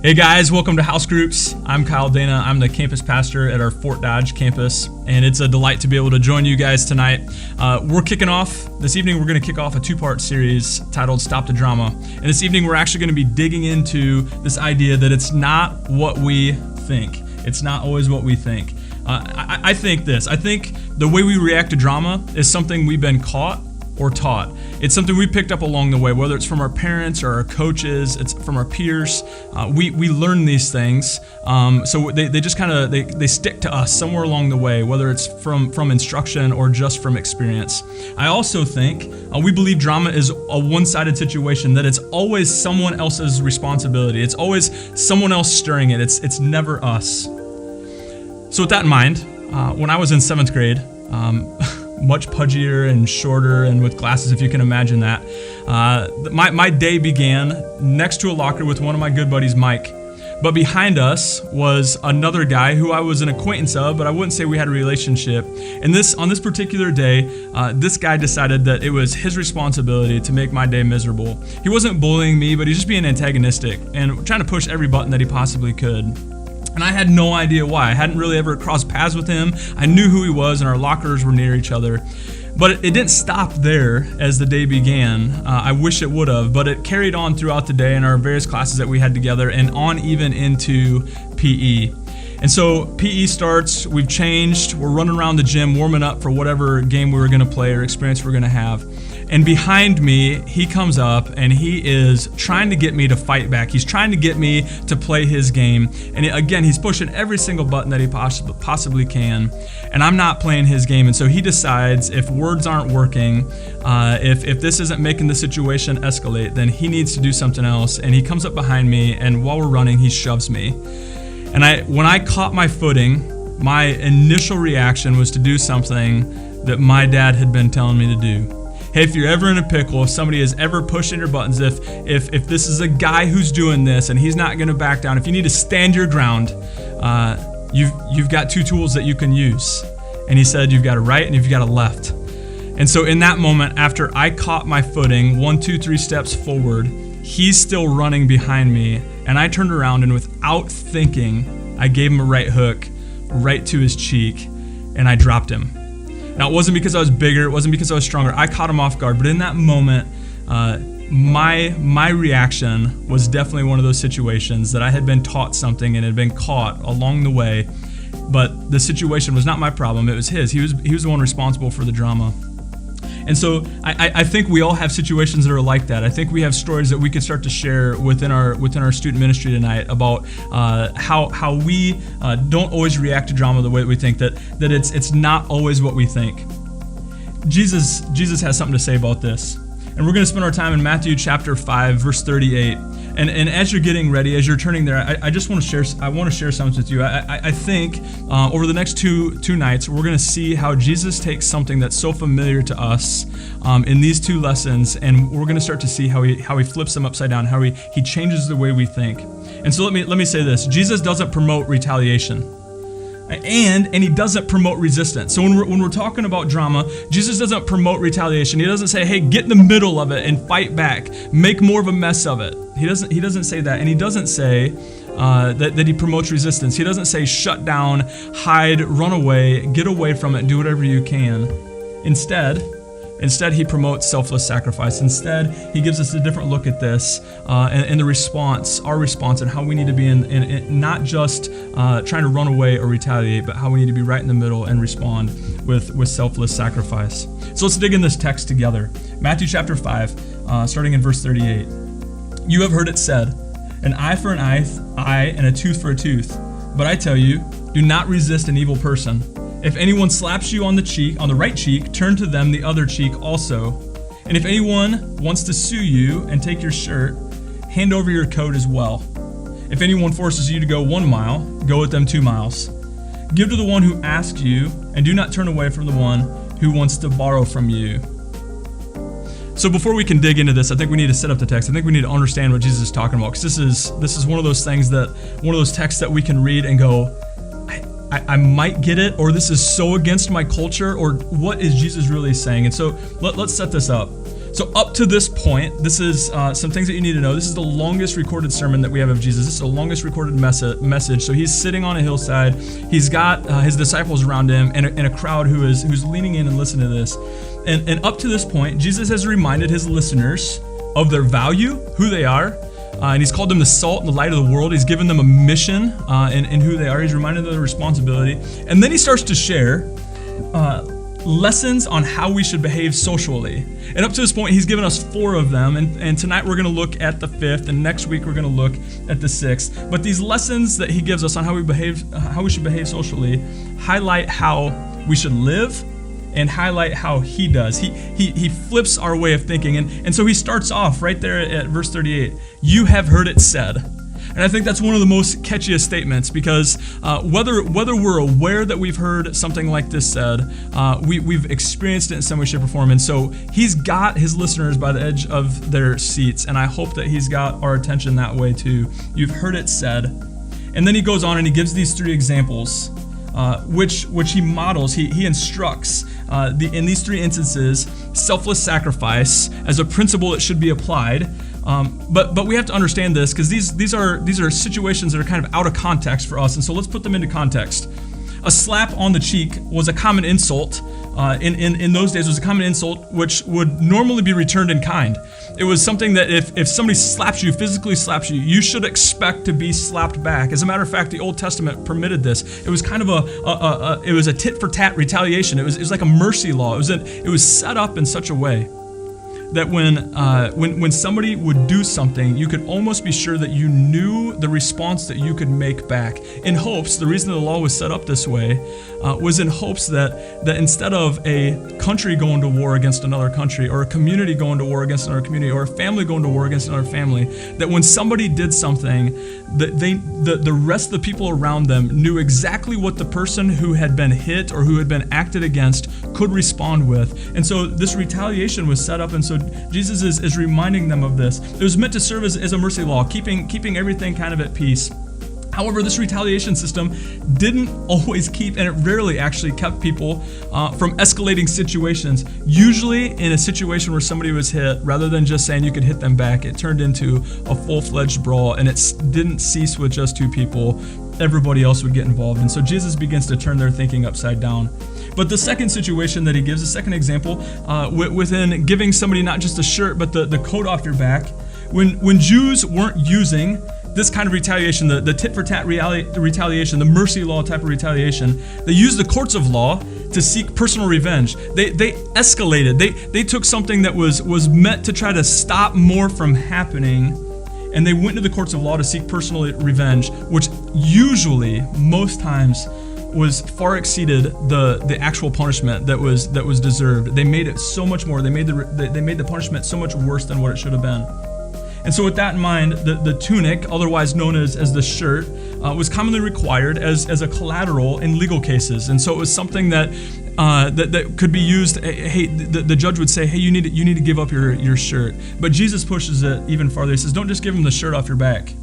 Hey guys, welcome to House Groups. I'm Kyle Dana. I'm the campus pastor at our Fort Dodge campus, and it's a delight to be able to join you guys tonight. We're kicking off, this evening we're going to kick off a two-part series titled Stop the Drama. And this evening we're actually going to be digging into this idea that it's not what we think. It's not always what we think. I think the way we react to drama is something we've been caught or taught. It's something we picked up along the way, whether it's from our parents or our coaches, it's from our peers. We learn these things, so they just kind of they stick to us somewhere along the way, whether it's from instruction or just from experience. I also think we believe drama is a one-sided situation, that it's always someone else's responsibility. It's always someone else stirring it. It's never us. So with that in mind, when I was in 7th grade, much pudgier and shorter and with glasses, if you can imagine that. My day began next to a locker with one of my good buddies, Mike. But behind us was another guy who I was an acquaintance of, but I wouldn't say we had a relationship. And on this particular day, this guy decided that it was his responsibility to make my day miserable. He wasn't bullying me, but he's just being antagonistic and trying to push every button that he possibly could. And I had no idea why. I hadn't really ever crossed paths with him. I knew who he was, and our lockers were near each other. But it didn't stop there as the day began. I wish it would have, but it carried on throughout the day in our various classes that we had together and on even into PE. And so PE starts, we've changed, we're running around the gym, warming up for whatever game we were gonna play or experience we're gonna have. And behind me, he comes up and he is trying to get me to fight back. He's trying to get me to play his game. And again, he's pushing every single button that he possibly can. And I'm not playing his game. And so he decides if words aren't working, if this isn't making the situation escalate, then he needs to do something else. And he comes up behind me, and while we're running, he shoves me. And when I caught my footing, my initial reaction was to do something that my dad had been telling me to do. Hey, if you're ever in a pickle, if somebody is ever pushing your buttons, if this is a guy who's doing this and he's not going to back down, if you need to stand your ground, you've got two tools that you can use. And he said, you've got a right and you've got a left. And so in that moment, after I caught my footing, 1, 2, 3 steps forward, he's still running behind me. And I turned around and without thinking, I gave him a right hook right to his cheek and I dropped him. Now, it wasn't because I was bigger, it wasn't because I was stronger. I caught him off guard, but in that moment, my reaction was definitely one of those situations that I had been taught something and had been caught along the way, but the situation was not my problem, it was his. He was the one responsible for the drama. And so I think we all have situations that are like that. I think we have stories that we could start to share within our student ministry tonight about how we don't always react to drama the way that we think, that it's not always what we think. Jesus has something to say about this. And we're going to spend our time in Matthew chapter 5, verse 38. And as you're getting ready, as you're turning there, I just want to share something with you. I think over the next two nights, we're going to see how Jesus takes something that's so familiar to us in these two lessons, and we're going to start to see how he flips them upside down, how he changes the way we think. And so let me say this: Jesus doesn't promote retaliation. And he doesn't promote resistance. So when we're talking about drama, Jesus doesn't promote retaliation. He doesn't say, hey, get in the middle of it and fight back, make more of a mess of it. He doesn't say that. And he doesn't say that he promotes resistance. He doesn't say shut down, hide, run away, get away from it, do whatever you can. Instead, he promotes selfless sacrifice. Instead, he gives us a different look at this and the response, our response, and how we need to be in not just trying to run away or retaliate, but how we need to be right in the middle and respond with selfless sacrifice. So let's dig in this text together. Matthew chapter 5, starting in verse 38. You have heard it said, an eye for an eye and a tooth for a tooth. But I tell you, do not resist an evil person. If anyone slaps you on the right cheek, turn to them the other cheek also. And if anyone wants to sue you and take your shirt, hand over your coat as well. If anyone forces you to go 1 mile, go with them 2 miles. Give to the one who asks you, and do not turn away from the one who wants to borrow from you. So before we can dig into this, I think we need to set up the text. I think we need to understand what Jesus is talking about, because this is one of those texts that we can read and go, I might get it, or this is so against my culture, or what is Jesus really saying? And so let's set this up. So up to this point, this is some things that you need to know. This is the longest recorded sermon that we have of Jesus. This is the longest recorded message. So he's sitting on a hillside. He's got his disciples around him and a crowd who's leaning in and listening to this. And up to this point, Jesus has reminded his listeners of their value, who they are, and he's called them the salt and the light of the world. He's given them a mission in who they are. He's reminded them of their responsibility. And then he starts to share lessons on how we should behave socially. And up to this point, he's given us 4 of them. And tonight we're going to look at the 5th, and next week we're going to look at the 6th. But these lessons that he gives us on how we should behave socially, highlight how we should live and highlight how he does. He flips our way of thinking. And so he starts off right there at verse 38. You have heard it said. And I think that's one of the most catchiest statements, because whether we're aware that we've heard something like this said, we've experienced it in some way, shape, or form. And so he's got his listeners by the edge of their seats, and I hope that he's got our attention that way too. You've heard it said. And then he goes on and he gives these 3 examples, which he models, he instructs in these 3 instances, selfless sacrifice as a principle that should be applied. But we have to understand this, because these are situations that are kind of out of context for us, and so let's put them into context. A slap on the cheek was a common insult. In those days, it was a common insult which would normally be returned in kind. It was something that if somebody physically slaps you, you should expect to be slapped back. As a matter of fact, the Old Testament permitted this. It was kind of a tit for tat retaliation. It was like a mercy law. It was set up in such a way that when somebody would do something, you could almost be sure that you knew the response that you could make back. In hopes, the reason the law was set up this way was in hopes that instead of a country going to war against another country, or a community going to war against another community, or a family going to war against another family, that when somebody did something, that the rest of the people around them knew exactly what the person who had been hit or who had been acted against could respond with. And so this retaliation was set up, and so Jesus is reminding them of this. It was meant to serve as a mercy law, keeping everything kind of at peace. However, this retaliation system didn't always keep, and it rarely actually kept people from escalating situations. Usually in a situation where somebody was hit, rather than just saying you could hit them back, it turned into a full-fledged brawl, and it didn't cease with just 2 people. Everybody else would get involved. And so Jesus begins to turn their thinking upside down. But the second situation that he gives, the second example, within giving somebody not just a shirt, but the coat off your back, when Jews weren't using this kind of retaliation, the tit-for-tat retaliation, the mercy law type of retaliation, they used the courts of law to seek personal revenge. They escalated. They took something that was meant to try to stop more from happening, and they went to the courts of law to seek personal revenge, which usually, most times, was far exceeded the actual punishment that was deserved. They made it so much more. They made the punishment so much worse than what it should have been. And so with that in mind, the tunic, otherwise known as the shirt, was commonly required as a collateral in legal cases. And so it was something that could be used. Hey, the judge would say, hey, you need to give up your shirt. But Jesus pushes it even farther. He says, don't just give them the shirt off your back.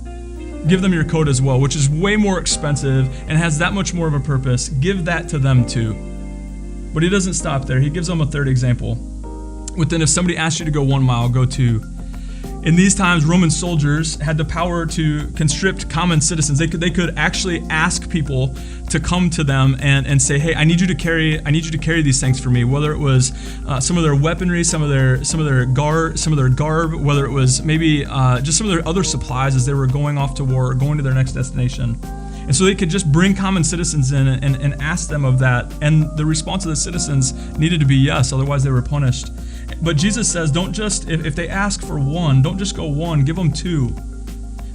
Give them your coat as well, which is way more expensive and has that much more of a purpose. Give that to them too. But he doesn't stop there. He gives them a third example. If somebody asks you to go 1 mile, go 2. In these times, Roman soldiers had the power to conscript common citizens. They could actually ask people to come to them and say, "Hey, I need you to carry these things for me." Whether it was some of their weaponry, some of their garb, whether it was maybe just some of their other supplies as they were going off to war or going to their next destination. And so they could just bring common citizens in and ask them of that. And the response of the citizens needed to be yes, otherwise they were punished. But Jesus says, don't just, if they ask for 1, don't just go 1, give them 2.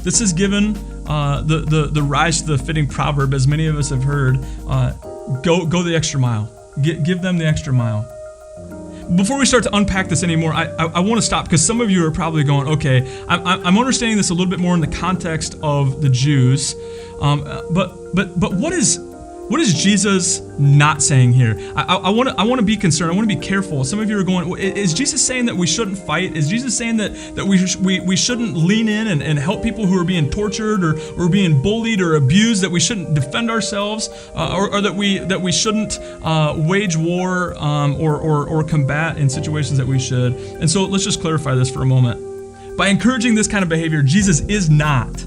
This is given the rise to the fitting proverb, as many of us have heard, go the extra mile. Give them the extra mile. Before we start to unpack this anymore, I want to stop, because some of you are probably going, okay, I'm understanding this a little bit more in the context of the Jews, but what is What is Jesus not saying here? I want to be concerned. I want to be careful. Some of you are going, is Jesus saying that we shouldn't fight? Is Jesus saying that we shouldn't lean in and help people who are being tortured or being bullied or abused, that we shouldn't defend ourselves, or that we shouldn't wage war or combat in situations that we should? And so let's just clarify this for a moment. By encouraging this kind of behavior, Jesus is not,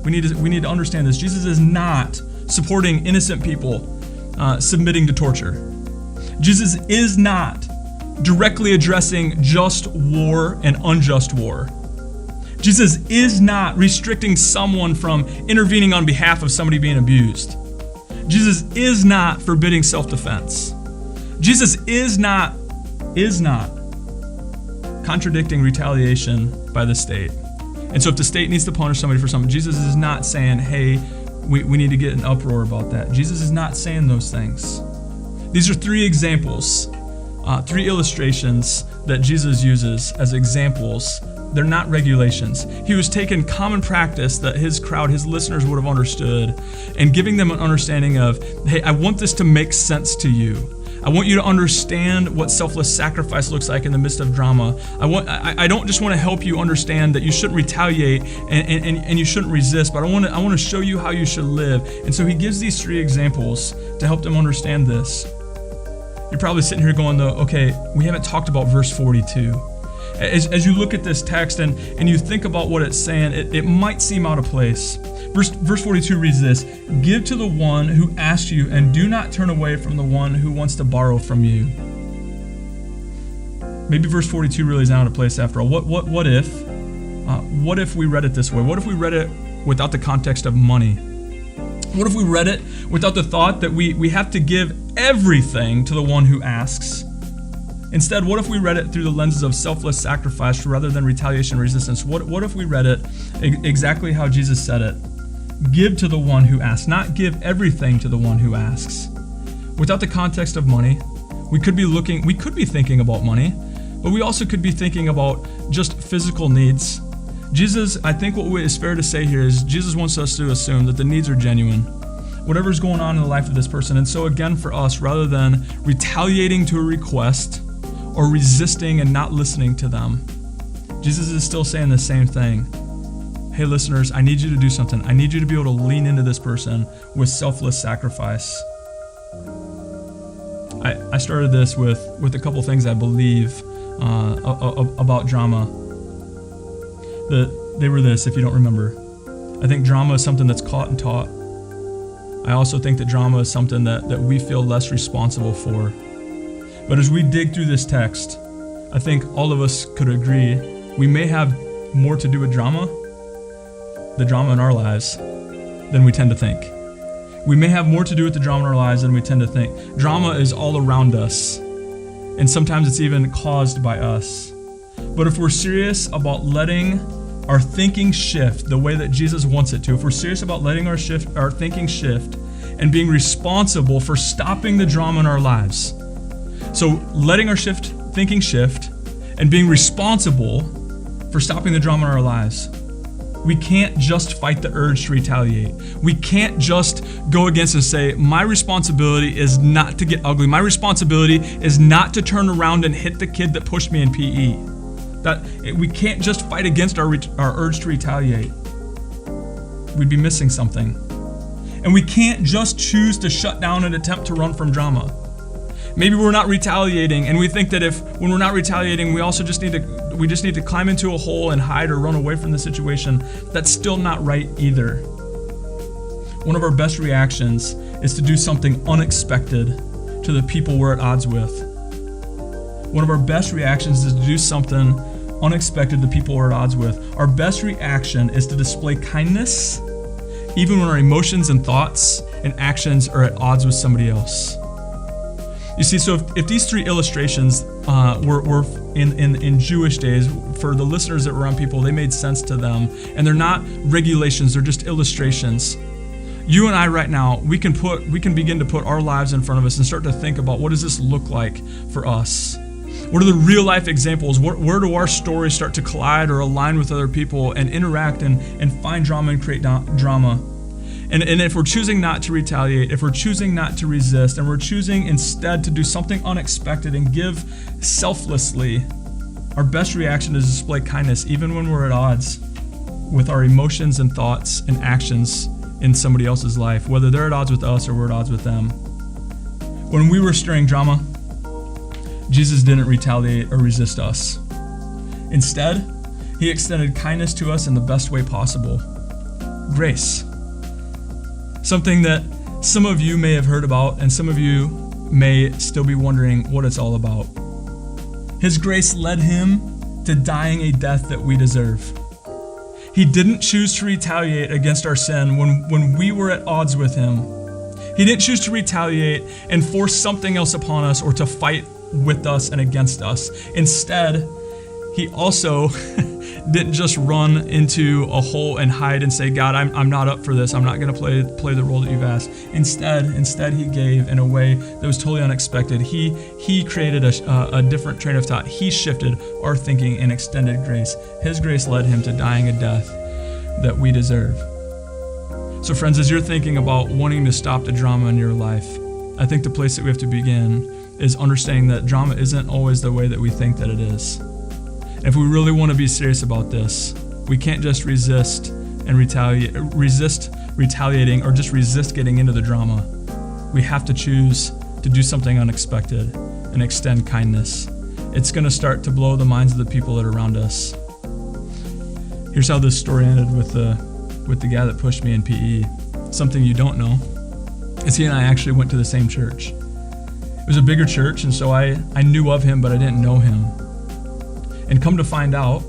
we need to understand this, Jesus is not supporting innocent people submitting to torture. Jesus is not directly addressing just war and unjust war. Jesus is not restricting someone from intervening on behalf of somebody being abused. Jesus is not forbidding self-defense. Jesus is not contradicting retaliation by the state. And so if the state needs to punish somebody for something, Jesus is not saying, hey, we need to get an uproar about that. Jesus is not saying those things. These are three examples, three illustrations that Jesus uses as examples. They're not regulations. He was taking common practice that his crowd, his listeners would have understood, and giving them an understanding of, hey, I want this to make sense to you. I want you to understand what selfless sacrifice looks like in the midst of drama. I don't just want to help you understand that you shouldn't retaliate and you shouldn't resist, but I want to show you how you should live. And so he gives these three examples to help them understand this. You're probably sitting here going, though, okay, we haven't talked about verse 42. As you look at this text and you think about what it's saying, it might seem out of place. Verse 42 reads this: "Give to the one who asks you, and do not turn away from the one who wants to borrow from you." Maybe verse 42 really is out of place after all. What if we read it this way? What if we read it without the context of money? What if we read it without the thought that we have to give everything to the one who asks? Instead, what if we read it through the lenses of selfless sacrifice rather than retaliation and resistance? What if we read it exactly how Jesus said it? Give to the one who asks, not give everything to the one who asks. Without the context of money, we could be thinking about money, but we also could be thinking about just physical needs. Jesus, I think what is fair to say here is Jesus wants us to assume that the needs are genuine, whatever's going on in the life of this person. And so again, for us, rather than retaliating to a request or resisting and not listening to them, Jesus is still saying the same thing. Hey listeners, I need you to do something. I need you to be able to lean into this person with selfless sacrifice. I started this with a couple things I believe about drama. They were this, if you don't remember. I think drama is something that's caught and taught. I also think that drama is something that we feel less responsible for. But as we dig through this text, I think all of us could agree we may have more to do with the drama in our lives, than we tend to think. We may have more to do with the drama in our lives than we tend to think. Drama is all around us, and sometimes it's even caused by us. But if we're serious about letting our thinking shift the way that Jesus wants it to, if we're serious about letting our thinking shift and being responsible for stopping the drama in our lives, so letting our thinking shift and being responsible for stopping the drama in our lives, we can't just fight the urge to retaliate. We can't just go against and say, my responsibility is not to get ugly. My responsibility is not to turn around and hit the kid that pushed me in PE. We can't just fight against our urge to retaliate. We'd be missing something. And we can't just choose to shut down and attempt to run from drama. Maybe we're not retaliating, and we think that when we're not retaliating, we just need to climb into a hole and hide or run away from the situation. That's still not right either. One of our best reactions is to do something unexpected to the people we're at odds with. One of our best reactions is to do something unexpected to the people we're at odds with. Our best reaction is to display kindness, even when our emotions and thoughts and actions are at odds with somebody else. You see, so if these three illustrations were in Jewish days, for the listeners that were around people, they made sense to them. And they're not regulations, they're just illustrations. You and I right now, we can begin to put our lives in front of us and start to think about, what does this look like for us? What are the real life examples? Where do our stories start to collide or align with other people and interact and find drama and create drama? And if we're choosing not to retaliate, if we're choosing not to resist, and we're choosing instead to do something unexpected and give selflessly, our best reaction is to display kindness even when we're at odds with our emotions and thoughts and actions in somebody else's life, whether they're at odds with us or we're at odds with them. When we were stirring drama, Jesus didn't retaliate or resist us. Instead, he extended kindness to us in the best way possible. Grace. Something that some of you may have heard about and some of you may still be wondering what it's all about. His grace led him to dying a death that we deserve. He didn't choose to retaliate against our sin when we were at odds with him. He didn't choose to retaliate and force something else upon us or to fight with us and against us. Instead, he also didn't just run into a hole and hide and say, God, I'm not up for this. I'm not going to play the role that you've asked. Instead, he gave in a way that was totally unexpected. He created a different train of thought. He shifted our thinking and extended grace. His grace led him to dying a death that we deserve. So friends, as you're thinking about wanting to stop the drama in your life, I think the place that we have to begin is understanding that drama isn't always the way that we think that it is. If we really want to be serious about this, we can't just resist retaliating or just resist getting into the drama. We have to choose to do something unexpected and extend kindness. It's going to start to blow the minds of the people that are around us. Here's how this story ended with the guy that pushed me in PE. Something you don't know is he and I actually went to the same church. It was a bigger church, and so I knew of him, but I didn't know him. And come to find out,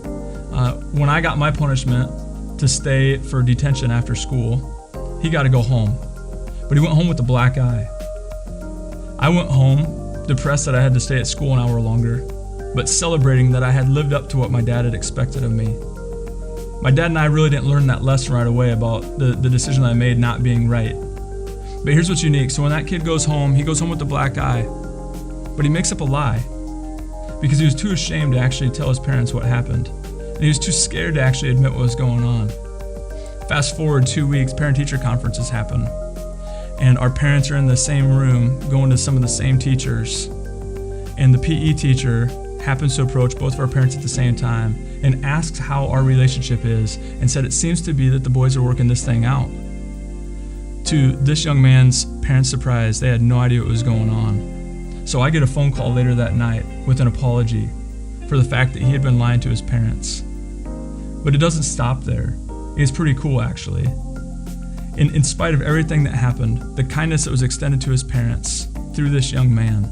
when I got my punishment to stay for detention after school, he got to go home. But he went home with a black eye. I went home depressed that I had to stay at school an hour longer, but celebrating that I had lived up to what my dad had expected of me. My dad and I really didn't learn that lesson right away about the decision that I made not being right. But here's what's unique. So when that kid goes home, he goes home with a black eye, but he makes up a lie because he was too ashamed to actually tell his parents what happened. And he was too scared to actually admit what was going on. Fast forward 2 weeks, parent-teacher conferences happen. And our parents are in the same room going to some of the same teachers. And the PE teacher happens to approach both of our parents at the same time and asks how our relationship is and said it seems to be that the boys are working this thing out. To this young man's parents' surprise, they had no idea what was going on. So I get a phone call later that night with an apology for the fact that he had been lying to his parents. But it doesn't stop there. It's pretty cool, actually. In spite of everything that happened, the kindness that was extended to his parents through this young man,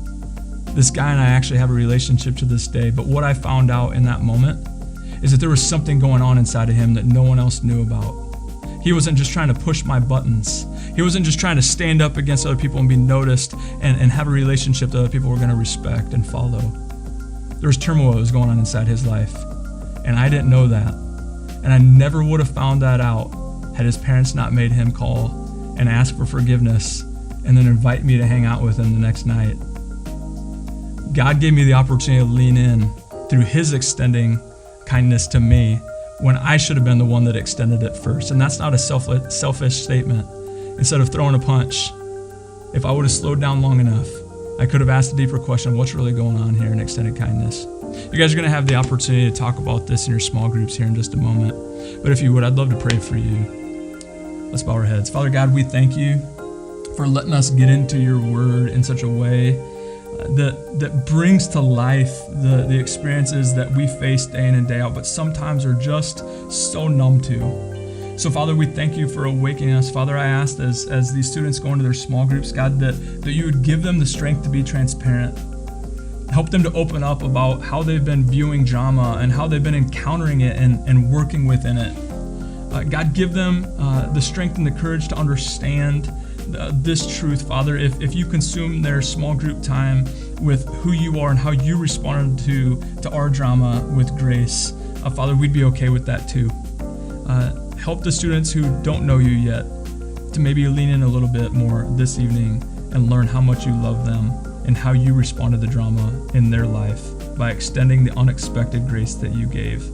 this guy and I actually have a relationship to this day. But what I found out in that moment is that there was something going on inside of him that no one else knew about. He wasn't just trying to push my buttons. He wasn't just trying to stand up against other people and be noticed and have a relationship that other people were going to respect and follow. There was turmoil that was going on inside his life, and I didn't know that. And I never would have found that out had his parents not made him call and ask for forgiveness and then invite me to hang out with him the next night. God gave me the opportunity to lean in through his extending kindness to me when I should have been the one that extended it first. And that's not a selfish statement. Instead of throwing a punch, if I would have slowed down long enough, I could have asked a deeper question of what's really going on here and extended kindness. You guys are going to have the opportunity to talk about this in your small groups here in just a moment. But if you would, I'd love to pray for you. Let's bow our heads. Father God, we thank you for letting us get into your word in such a way that brings to life the experiences that we face day in and day out, but sometimes are just so numb to. So Father, we thank you for awakening us. Father, I asked as these students go into their small groups, God, that you would give them the strength to be transparent. Help them to open up about how they've been viewing drama and how they've been encountering it and working within it. God, give them the strength and the courage to understand this truth, Father. If you consume their small group time with who you are and how you responded to our drama with grace, Father, we'd be okay with that too. Help the students who don't know you yet to maybe lean in a little bit more this evening and learn how much you love them and how you responded to the drama in their life by extending the unexpected grace that you gave.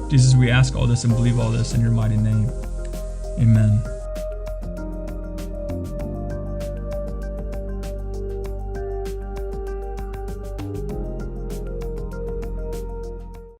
Jesus, we ask all this and believe all this in your mighty name. Amen.